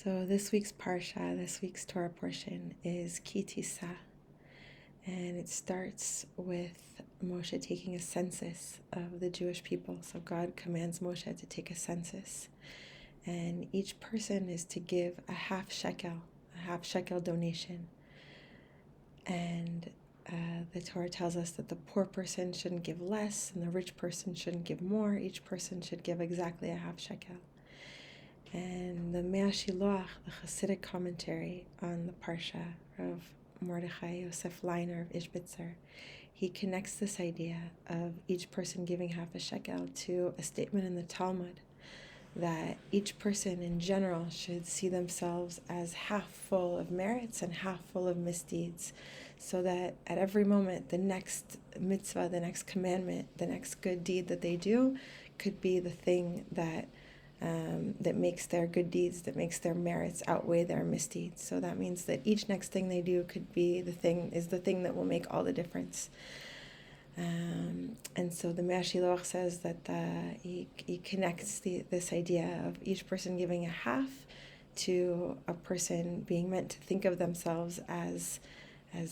So this week's Parsha, this week's Torah portion is Ki Tisa, and it starts with Moshe taking a census of the Jewish people. So God commands Moshe to take a census, and each person is to give a half shekel donation. And the Torah tells us that the poor person shouldn't give less, and the rich person shouldn't give more. Each person should give exactly a half shekel. And the Mea Shiloach, the Hasidic commentary on the Parsha of Mordechai Yosef Leiner of Ishbitzer, he connects this idea of each person giving half a shekel to a statement in the Talmud that each person in general should see themselves as half full of merits and half full of misdeeds, so that at every moment the next mitzvah, the next commandment, the next good deed that they do could be the thing that makes their good deeds, that makes their merits outweigh their misdeeds. So that means that each next thing they do could be the thing that will make all the difference. And so the Mea Shiloach says that he connects this idea of each person giving a half to a person being meant to think of themselves as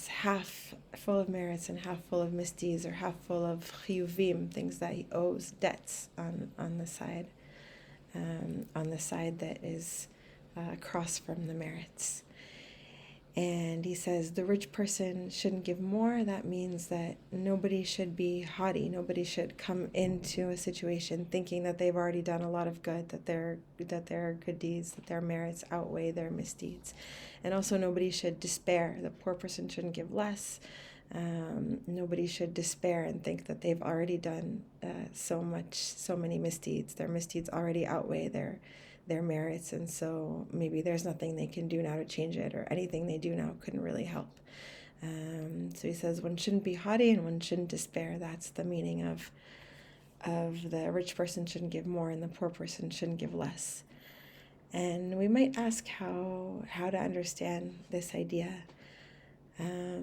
half full of merits and half full of misdeeds, or half full of chiyuvim, things that he owes, debts on the side. On the side that is across from the merits. And he says the rich person shouldn't give more. That means that nobody should be haughty. Nobody should come into a situation thinking that they've already done a lot of good, that their good deeds, that their merits outweigh their misdeeds. And also nobody should despair. The poor person shouldn't give less. Nobody should despair and think that they've already done so many misdeeds. Their misdeeds already outweigh their merits, and so maybe there's nothing they can do now to change it, or anything they do now couldn't really help. So he says one shouldn't be haughty and one shouldn't despair. That's the meaning of the rich person shouldn't give more and the poor person shouldn't give less. And we might ask how to understand this idea.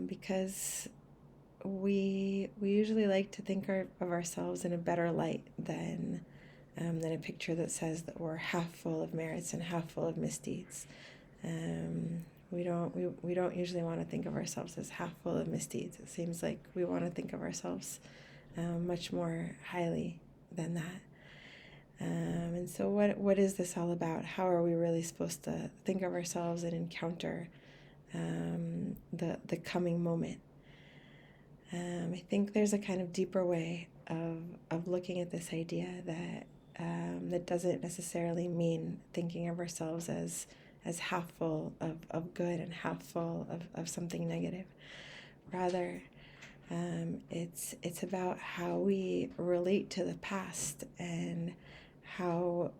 Because we usually like to think of ourselves in a better light than a picture that says that we're half full of merits and half full of misdeeds. We don't usually want to think of ourselves as half full of misdeeds. It seems like we want to think of ourselves much more highly than that. And so what is this all about? How are we really supposed to think of ourselves and encounter the coming moment? I think there's a kind of deeper way of looking at this idea that doesn't necessarily mean thinking of ourselves as half full of good and half full of something negative. Rather, it's about how we relate to the past, and how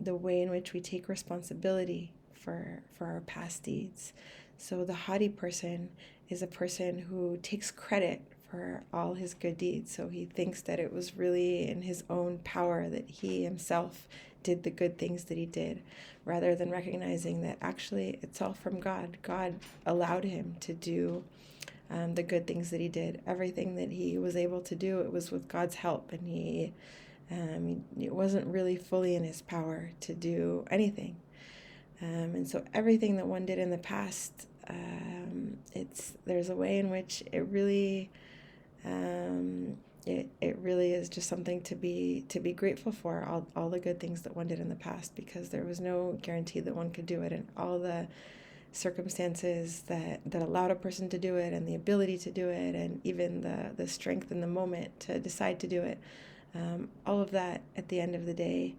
the way in which we take responsibility for our past deeds. So the haughty person is a person who takes credit for all his good deeds. So he thinks that it was really in his own power, that he himself did the good things that he did, rather than recognizing that actually it's all from God. God allowed him to do the good things that he did. Everything that he was able to do, it was with God's help, and it wasn't really fully in his power to do anything. And so everything that one did in the past, there's a way in which it really is just something to be grateful for, all the good things that one did in the past, because there was no guarantee that one could do it, and all the circumstances that allowed a person to do it, and the ability to do it, and even the strength in the moment to decide to do it, all of that at the end of the day,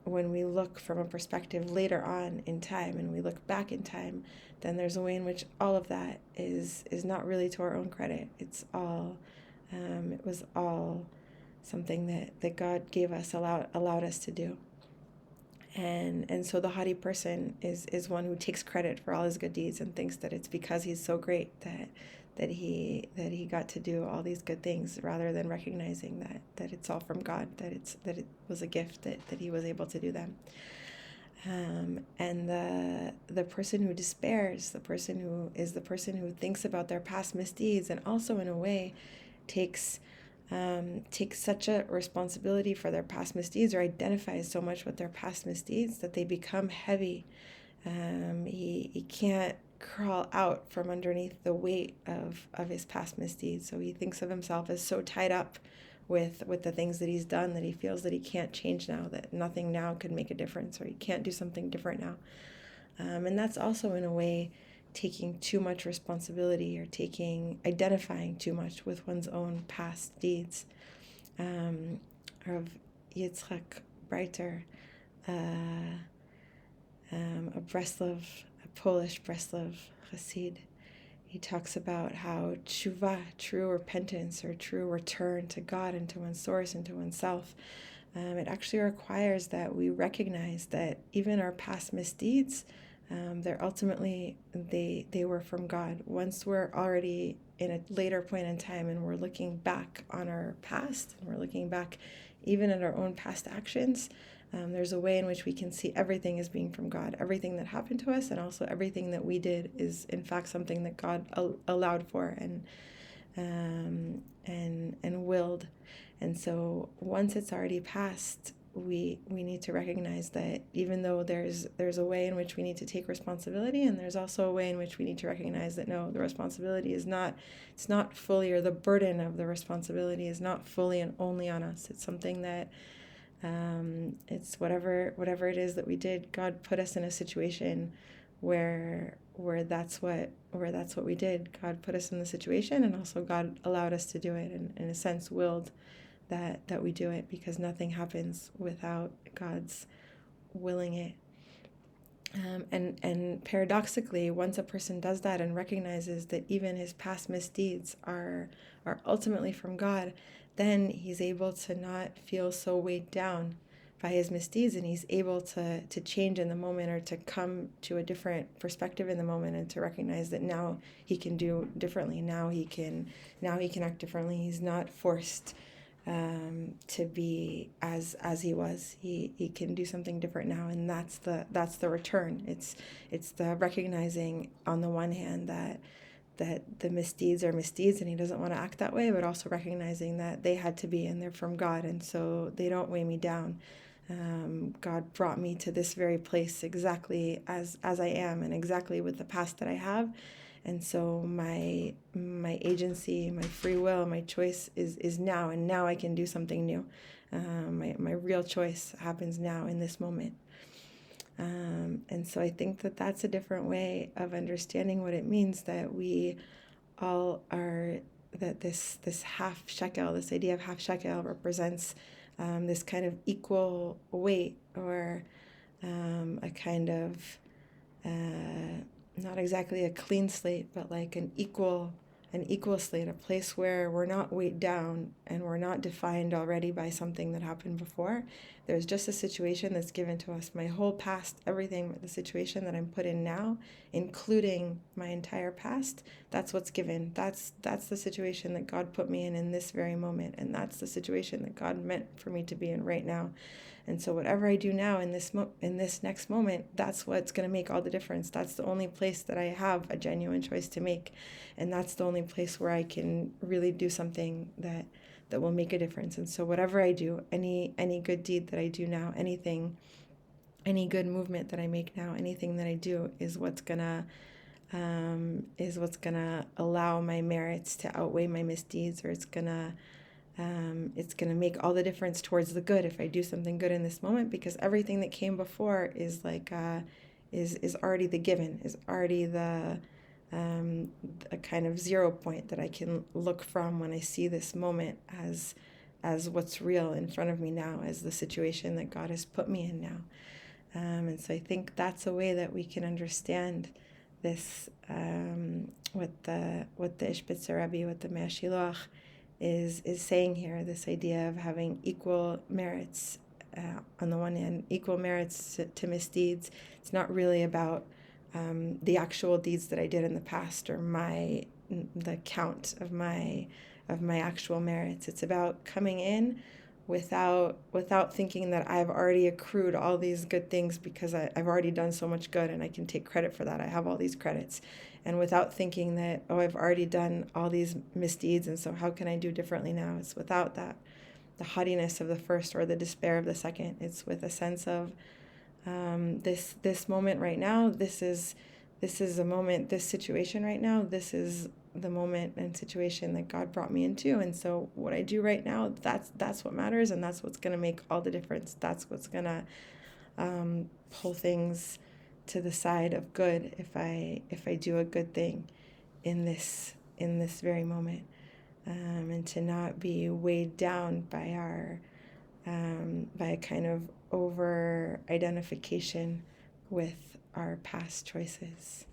when we look from a perspective later on in time, and we look back in time, then there's a way in which all of that is not really to our own credit. It's all, it was all something that God gave us, allowed us to do. And so the haughty person is one who takes credit for all his good deeds and thinks that it's because he's so great that he got to do all these good things, rather than recognizing that it's all from God, that it was a gift that he was able to do them. And the person who despairs, the person who thinks about their past misdeeds, and also in a way takes take such a responsibility for their past misdeeds, or identifies so much with their past misdeeds, that they become heavy. He can't crawl out from underneath the weight of his past misdeeds. So he thinks of himself as so tied up with the things that he's done that he feels that he can't change now, that nothing now could make a difference, or he can't do something different now. And that's also, in a way, taking too much responsibility, or identifying too much with one's own past deeds. Of Yitzchak Breiter, a Polish Breslov Hasid, he talks about how tshuva, true repentance or true return to God and to one's source and to oneself, it actually requires that we recognize that even our past misdeeds, they're ultimately, they were from God. Once we're already in a later point in time and we're looking back on our past, and we're looking back even at our own past actions, there's a way in which we can see everything as being from God. Everything that happened to us, and also everything that we did, is in fact something that God allowed for and willed. And so once it's already passed, we need to recognize that even though there's a way in which we need to take responsibility, and there's also a way in which we need to recognize that no, the responsibility is not, it's not fully, or the burden of the responsibility is not fully and only on us. It's something that it's whatever it is that we did, God put us in a situation where that's what we did. God put us in the situation, and also God allowed us to do it, and in a sense willed that we do it, because nothing happens without God's willing it. And paradoxically, once a person does that and recognizes that even his past misdeeds are ultimately from God, then he's able to not feel so weighed down by his misdeeds, and he's able to change in the moment, or to come to a different perspective in the moment, and to recognize that now he can do differently. Now he can act differently. He's not forced to be as he was. He can do something different now, and that's the return. It's the recognizing, on the one hand, that the misdeeds are misdeeds, and he doesn't want to act that way, but also recognizing that they had to be, and they're from God, and so they don't weigh me down. God brought me to this very place exactly as I am, and exactly with the past that I have. And so my agency, my free will, my choice is now, and now I can do something new. My real choice happens now in this moment. And so I think that that's a different way of understanding what it means that we all are, that this half shekel, this idea of half shekel, represents this kind of equal weight, or a kind of not exactly a clean slate, but like an equal slate, a place where we're not weighed down, and we're not defined already by something that happened before. There's just a situation that's given to us. My whole past, everything, the situation that I'm put in now, including my entire past, that's what's given. That's the situation that God put me in this very moment, and that's the situation that God meant for me to be in right now. And so whatever I do now in this next moment, that's what's going to make all the difference. That's the only place that I have a genuine choice to make, and that's the only place where I can really do something that will make a difference. And so whatever I do, any good deed that I do now, any good movement that I make now, anything that I do is what's gonna allow my merits to outweigh my misdeeds, or it's gonna make all the difference towards the good if I do something good in this moment, because everything that came before is like is already the given, is already the a kind of 0 point that I can look from when I see this moment as what's real in front of me now, as the situation that God has put me in now. And so I think that's a way that we can understand this, what the Ishbitzer Rebbe, what the Mea Shiloach is saying here, this idea of having equal merits, on the one hand, equal merits to misdeeds. It's not really about the actual deeds that I did in the past, or the count of my actual merits. It's about coming in without thinking that I've already accrued all these good things because I've already done so much good and I can take credit for that. I have all these credits. And without thinking that, oh, I've already done all these misdeeds, and so how can I do differently now? It's without that, the haughtiness of the first or the despair of the second. It's with a sense of this moment right now. This is a moment, this situation right now. This is the moment and situation that God brought me into, and so what I do right now, that's what matters, and that's what's gonna make all the difference. That's what's gonna pull things to the side of good if I do a good thing in this very moment, and to not be weighed down by our by a kind of over identification with our past choices.